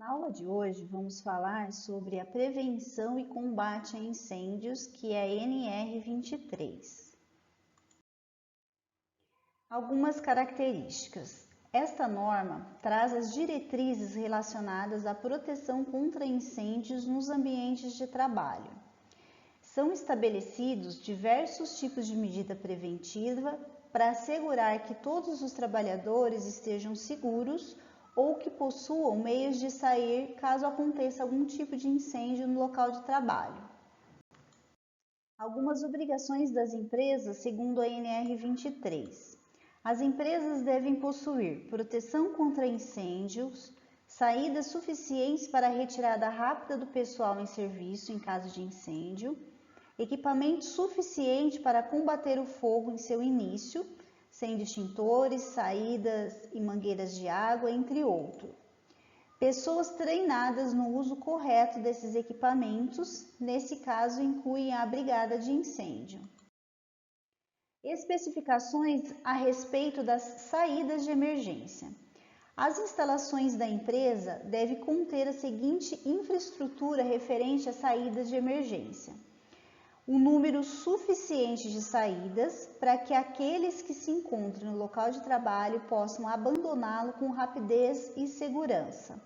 Na aula de hoje vamos falar sobre a prevenção e combate a incêndios, que é a NR23. Algumas características. Esta norma traz as diretrizes relacionadas à proteção contra incêndios nos ambientes de trabalho. São estabelecidos diversos tipos de medida preventiva para assegurar que todos os trabalhadores estejam seguros ou que possuam meios de sair caso aconteça algum tipo de incêndio no local de trabalho. Algumas obrigações das empresas segundo a NR23. As empresas devem possuir proteção contra incêndios, saídas suficientes para a retirada rápida do pessoal em serviço em caso de incêndio, equipamento suficiente para combater o fogo em seu início, sendo extintores, saídas e mangueiras de água, entre outros. Pessoas treinadas no uso correto desses equipamentos, nesse caso incluem a brigada de incêndio. Especificações a respeito das saídas de emergência. As instalações da empresa devem conter a seguinte infraestrutura referente às saídas de emergência: um número suficiente de saídas para que aqueles que se encontram no local de trabalho possam abandoná-lo com rapidez e segurança.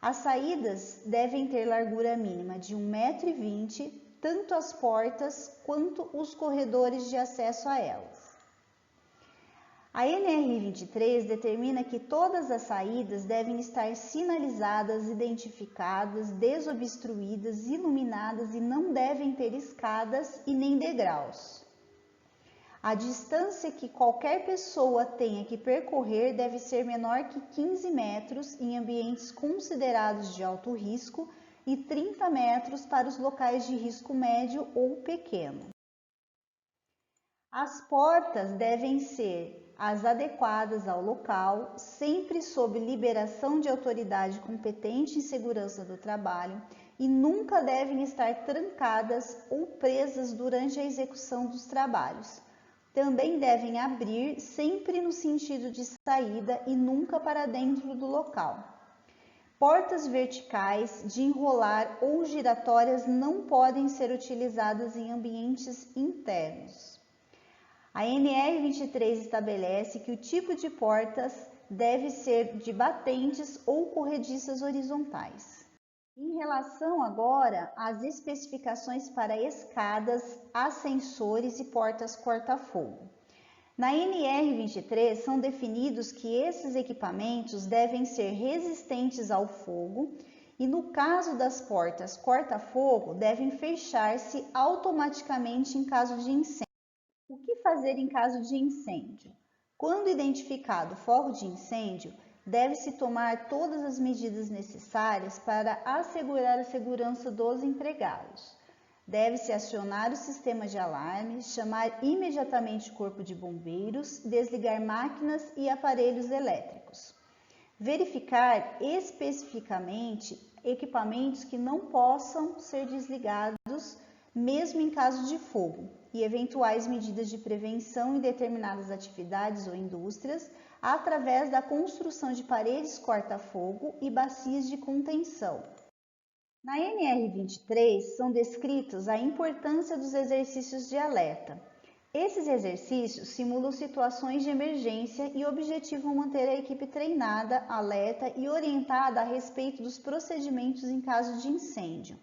As saídas devem ter largura mínima de 1,20 m, tanto as portas quanto os corredores de acesso a elas. A NR23 determina que todas as saídas devem estar sinalizadas, identificadas, desobstruídas, iluminadas e não devem ter escadas e nem degraus. A distância que qualquer pessoa tenha que percorrer deve ser menor que 15 metros em ambientes considerados de alto risco e 30 metros para os locais de risco médio ou pequeno. As portas devem ser as adequadas ao local, sempre sob liberação de autoridade competente em segurança do trabalho e nunca devem estar trancadas ou presas durante a execução dos trabalhos. Também devem abrir sempre no sentido de saída e nunca para dentro do local. Portas verticais, de enrolar ou giratórias não podem ser utilizadas em ambientes internos. A NR23 estabelece que o tipo de portas deve ser de batentes ou corrediças horizontais. Em relação agora às especificações para escadas, ascensores e portas corta-fogo. Na NR23 são definidos que esses equipamentos devem ser resistentes ao fogo e, no caso das portas corta-fogo, devem fechar-se automaticamente em caso de incêndio. O que fazer em caso de incêndio? Quando identificado foco de incêndio, deve-se tomar todas as medidas necessárias para assegurar a segurança dos empregados. Deve-se acionar o sistema de alarme, chamar imediatamente o corpo de bombeiros, desligar máquinas e aparelhos elétricos. Verificar especificamente equipamentos que não possam ser desligados mesmo em caso de fogo e eventuais medidas de prevenção em determinadas atividades ou indústrias através da construção de paredes corta-fogo e bacias de contenção. Na NR23 são descritos a importância dos exercícios de alerta. Esses exercícios simulam situações de emergência e objetivam manter a equipe treinada, alerta e orientada a respeito dos procedimentos em caso de incêndio.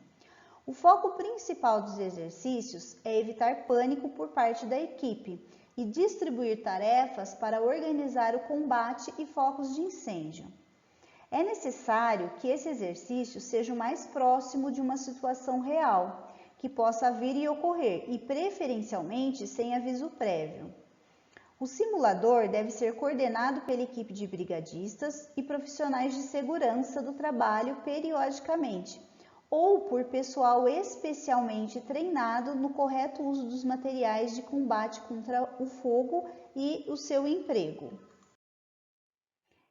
O foco principal dos exercícios é evitar pânico por parte da equipe e distribuir tarefas para organizar o combate e focos de incêndio. É necessário que esse exercício seja o mais próximo de uma situação real, que possa vir e ocorrer, e preferencialmente sem aviso prévio. O simulador deve ser coordenado pela equipe de brigadistas e profissionais de segurança do trabalho periodicamente, ou por pessoal especialmente treinado no correto uso dos materiais de combate contra o fogo e o seu emprego.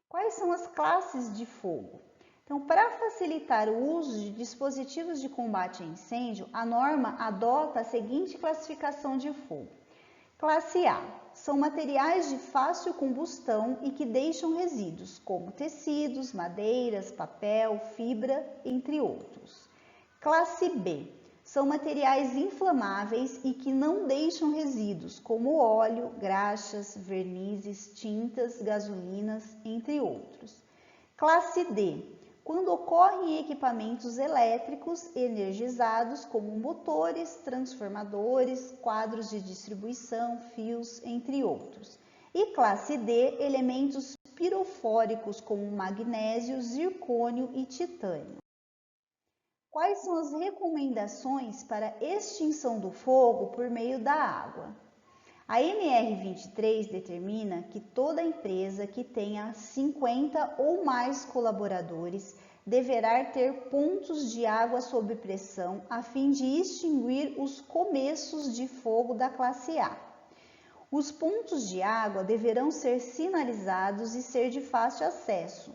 Quais são as classes de fogo? Então, para facilitar o uso de dispositivos de combate a incêndio, a norma adota a seguinte classificação de fogo. Classe A: são materiais de fácil combustão e que deixam resíduos, como tecidos, madeiras, papel, fibra, entre outros. Classe B são materiais inflamáveis e que não deixam resíduos, como óleo, graxas, vernizes, tintas, gasolinas, entre outros. Classe D, quando ocorrem em equipamentos elétricos energizados, como motores, transformadores, quadros de distribuição, fios, entre outros. E classe D, elementos pirofóricos, como magnésio, zircônio e titânio. Quais são as recomendações para extinção do fogo por meio da água? A NR23 determina que toda empresa que tenha 50 ou mais colaboradores deverá ter pontos de água sob pressão a fim de extinguir os começos de fogo da classe A. Os pontos de água deverão ser sinalizados e ser de fácil acesso.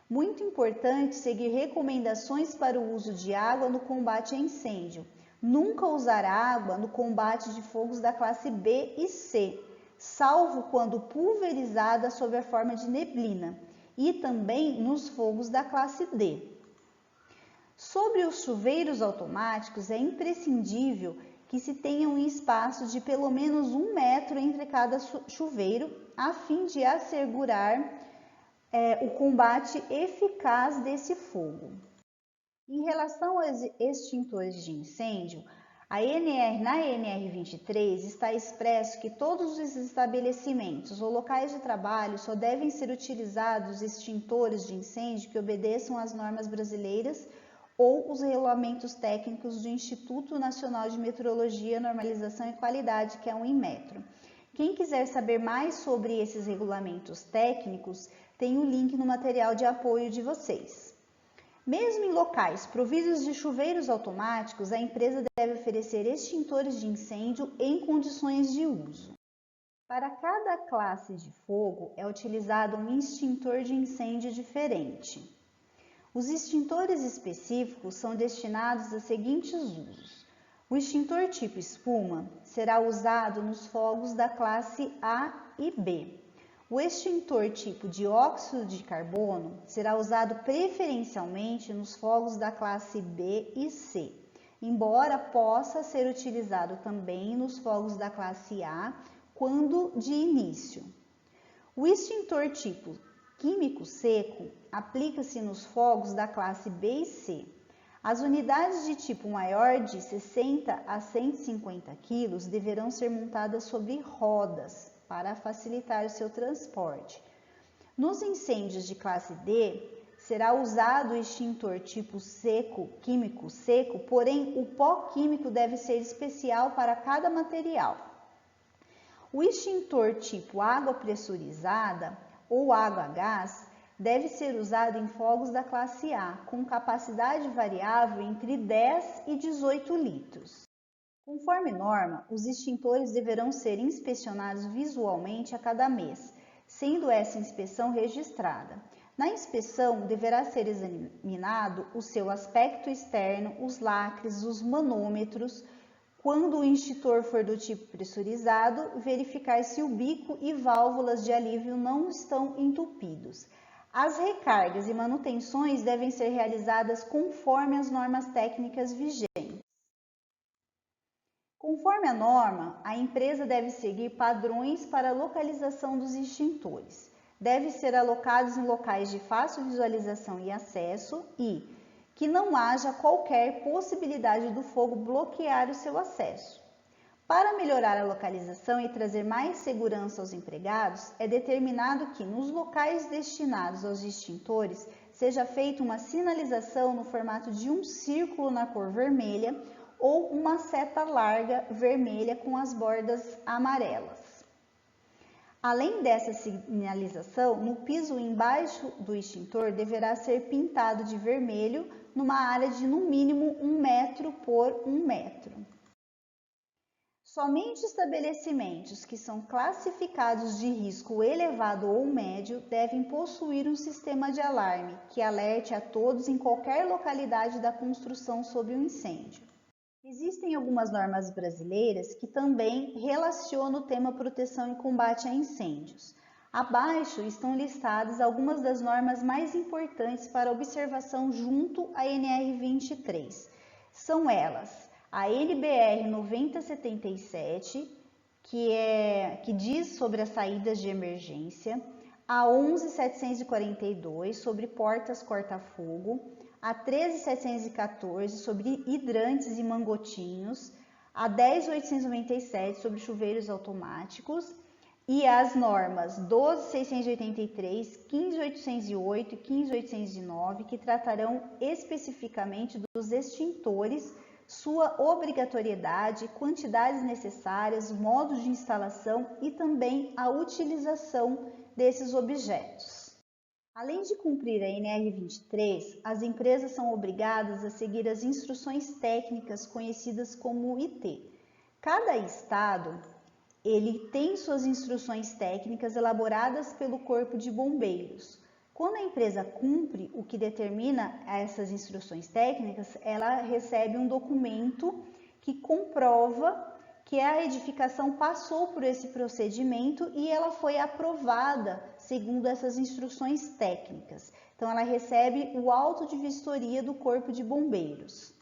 Muito importante seguir recomendações para o uso de água no combate a incêndio. Nunca usar água no combate de fogos da classe B e C, salvo quando pulverizada sob a forma de neblina, e também nos fogos da classe D. Sobre os chuveiros automáticos, é imprescindível que se tenha um espaço de pelo menos 1 metro entre cada chuveiro, a fim de assegurar o combate eficaz desse fogo. Em relação aos extintores de incêndio, na NR23 está expresso que todos os estabelecimentos ou locais de trabalho só devem ser utilizados extintores de incêndio que obedeçam às normas brasileiras ou os regulamentos técnicos do Instituto Nacional de Metrologia, Normalização e Qualidade, que é o INMetro. Quem quiser saber mais sobre esses regulamentos técnicos, tem o link no material de apoio de vocês. Mesmo em locais providos de chuveiros automáticos, a empresa deve oferecer extintores de incêndio em condições de uso. Para cada classe de fogo, é utilizado um extintor de incêndio diferente. Os extintores específicos são destinados a seguintes usos. O extintor tipo espuma será usado nos fogos da classe A e B. O extintor tipo dióxido de carbono será usado preferencialmente nos fogos da classe B e C, embora possa ser utilizado também nos fogos da classe A quando de início. O extintor tipo químico seco aplica-se nos fogos da classe B e C. As unidades de tipo maior de 60 a 150 kg deverão ser montadas sobre rodas para facilitar o seu transporte. Nos incêndios de classe D, será usado o extintor tipo seco, químico seco, porém o pó químico deve ser especial para cada material. O extintor tipo água pressurizada ou água a gás deve ser usado em fogos da classe A, com capacidade variável entre 10 e 18 litros. Conforme norma, os extintores deverão ser inspecionados visualmente a cada mês, sendo essa inspeção registrada. Na inspeção, deverá ser examinado o seu aspecto externo, os lacres, os manômetros. Quando o extintor for do tipo pressurizado, verificar se o bico e válvulas de alívio não estão entupidos. As recargas e manutenções devem ser realizadas conforme as normas técnicas vigentes. Conforme a norma, a empresa deve seguir padrões para a localização dos extintores. Devem ser alocados em locais de fácil visualização e acesso e que não haja qualquer possibilidade do fogo bloquear o seu acesso. Para melhorar a localização e trazer mais segurança aos empregados, é determinado que nos locais destinados aos extintores seja feita uma sinalização no formato de um círculo na cor vermelha ou uma seta larga vermelha com as bordas amarelas. Além dessa sinalização, no piso embaixo do extintor deverá ser pintado de vermelho numa área de no mínimo 1 metro por 1 metro. Somente estabelecimentos que são classificados de risco elevado ou médio devem possuir um sistema de alarme que alerte a todos em qualquer localidade da construção sobre um incêndio. Existem algumas normas brasileiras que também relacionam o tema proteção e combate a incêndios. Abaixo estão listadas algumas das normas mais importantes para observação junto à NR 23. São elas: a NBR 9077, que diz sobre as saídas de emergência, a 11.742 sobre portas corta-fogo, a 13.714 sobre hidrantes e mangotinhos, a 10.897 sobre chuveiros automáticos e as normas 12.683, 15.808 e 15.809, que tratarão especificamente dos extintores, sua obrigatoriedade, quantidades necessárias, modos de instalação e também a utilização desses objetos. Além de cumprir a NR 23, as empresas são obrigadas a seguir as instruções técnicas conhecidas como IT. Cada estado ele tem suas instruções técnicas elaboradas pelo Corpo de Bombeiros. Quando a empresa cumpre o que determina essas instruções técnicas, ela recebe um documento que comprova que a edificação passou por esse procedimento e ela foi aprovada segundo essas instruções técnicas. Então, ela recebe o auto de vistoria do Corpo de Bombeiros.